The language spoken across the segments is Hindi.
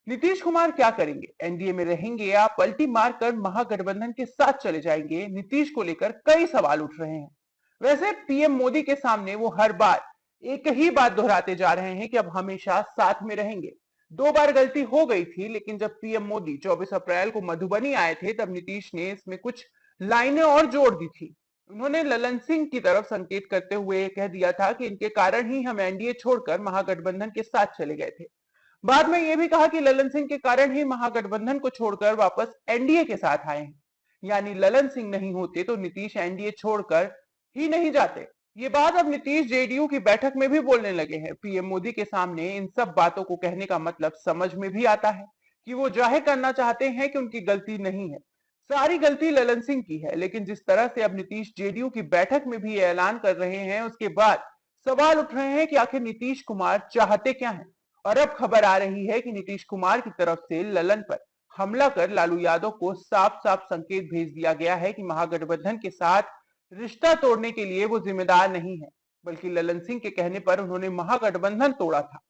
नीतीश कुमार क्या करेंगे? एनडीए में रहेंगे या पलटी मारकर महागठबंधन के साथ चले जाएंगे? नीतीश को लेकर कई सवाल उठ रहे हैं। वैसे पीएम मोदी के सामने वो हर बार एक ही बात दोहराते जा रहे हैं कि अब हमेशा साथ में रहेंगे। 2 बार गलती हो गई थी, लेकिन जब पीएम मोदी 24 अप्रैल को मधुबनी आए थे तब नीतीश ने इसमें कुछ लाइनें और जोड़ दी थी। उन्होंने ललन सिंह की तरफ संकेत करते हुए कह दिया था कि इनके कारण ही हम एनडीए छोड़कर महागठबंधन के साथ चले गए थे। बाद में यह भी कहा कि ललन सिंह के कारण ही महागठबंधन को छोड़कर वापस एनडीए के साथ आए हैं। यानी ललन सिंह नहीं होते तो नीतीश एनडीए छोड़कर ही नहीं जाते। ये बात अब नीतीश जेडीयू की बैठक में भी बोलने लगे हैं। पीएम मोदी के सामने इन सब बातों को कहने का मतलब समझ में भी आता है कि वो जाहिर करना चाहते हैं कि उनकी गलती नहीं है, सारी गलती ललन सिंह की है। लेकिन जिस तरह से अब नीतीश जेडीयू की बैठक में भी ऐलान कर रहे हैं, उसके बाद सवाल उठ रहे हैं कि आखिर नीतीश कुमार चाहते क्या हैं। और अब खबर आ रही है कि नीतीश कुमार की तरफ से ललन पर हमला कर लालू यादव को साफ साफ संकेत भेज दिया गया है कि महागठबंधन के साथ रिश्ता तोड़ने के लिए वो जिम्मेदार नहीं है, बल्कि ललन सिंह के कहने पर उन्होंने महागठबंधन तोड़ा था।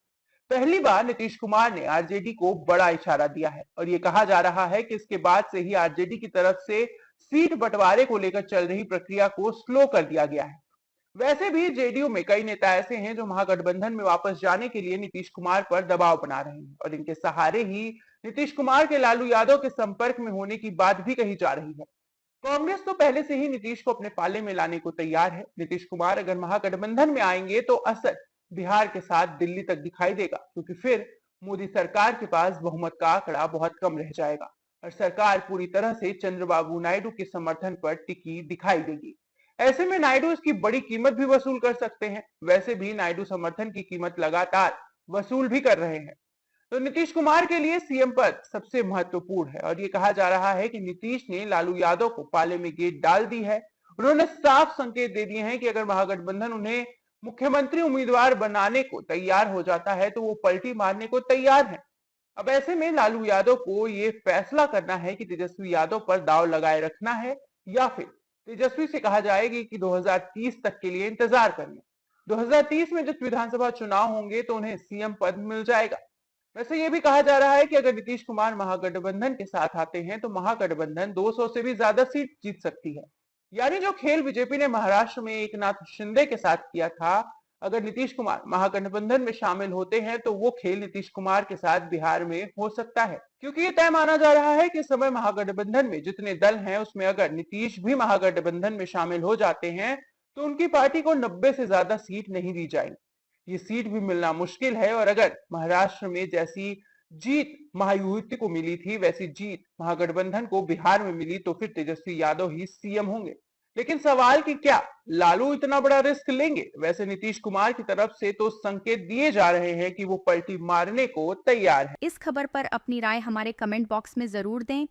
पहली बार नीतीश कुमार ने आरजेडी को बड़ा इशारा दिया है और ये कहा जा रहा है कि इसके बाद से ही आरजेडी की तरफ से सीट बंटवारे को लेकर चल रही प्रक्रिया को स्लो कर दिया गया है। वैसे भी जेडीयू में कई नेता ऐसे हैं जो महागठबंधन में वापस जाने के लिए नीतीश कुमार पर दबाव बना रहे हैं और इनके सहारे ही नीतीश कुमार के लालू यादव के संपर्क में होने की बात भी कही जा रही है। कांग्रेस तो पहले से ही नीतीश को अपने पाले में लाने को तैयार है। नीतीश कुमार अगर महागठबंधन में आएंगे तो असर बिहार के साथ दिल्ली तक दिखाई देगा, क्योंकि फिर मोदी सरकार के पास बहुमत का आंकड़ा बहुत कम रह जाएगा और सरकार पूरी तरह से चंद्रबाबू नायडू के समर्थन पर टिकी दिखाई देगी। ऐसे में नायडू इसकी बड़ी कीमत भी वसूल कर सकते हैं। वैसे भी नायडू समर्थन की कीमत लगातार वसूल भी कर रहे हैं। तो नीतीश कुमार के लिए सीएम पद सबसे महत्वपूर्ण है और ये कहा जा रहा है कि नीतीश ने लालू यादव को पाले में गेट डाल दी है। उन्होंने साफ संकेत दे दिए हैं कि अगर महागठबंधन उन्हें मुख्यमंत्री उम्मीदवार बनाने को तैयार हो जाता है तो वो पलटी मारने को तैयार है। अब ऐसे में लालू यादव को ये फैसला करना है कि तेजस्वी यादव पर दाव लगाए रखना है या फिर तेजस्वी से कहा जाएगी कि 2030 तक के लिए इंतजार कर लें। 2030 में जब विधानसभा चुनाव होंगे तो उन्हें सीएम पद मिल जाएगा। वैसे ये भी कहा जा रहा है कि अगर नीतीश कुमार महागठबंधन के साथ आते हैं तो महागठबंधन 200 से भी ज्यादा सीट जीत सकती है। यानी जो खेल बीजेपी ने महाराष्ट्र में एकनाथ शिंदे के साथ किया था, अगर नीतीश कुमार महागठबंधन में शामिल होते हैं तो वो खेल नीतीश कुमार के साथ बिहार में हो सकता है, क्योंकि ये तय माना जा रहा है कि इस समय महागठबंधन में जितने दल हैं उसमें अगर नीतीश भी महागठबंधन में शामिल हो जाते हैं तो उनकी पार्टी को 90 से ज्यादा सीट नहीं दी जाएगी। ये सीट भी मिलना मुश्किल है और अगर महाराष्ट्र में जैसी जीत महायुति को मिली थी वैसी जीत महागठबंधन को बिहार में मिली तो फिर तेजस्वी यादव ही सीएम होंगे। लेकिन सवाल कि क्या लालू इतना बड़ा रिस्क लेंगे? वैसे नीतीश कुमार की तरफ से तो संकेत दिए जा रहे हैं कि वो पलटी मारने को तैयार है। इस खबर पर अपनी राय हमारे कमेंट बॉक्स में जरूर दें।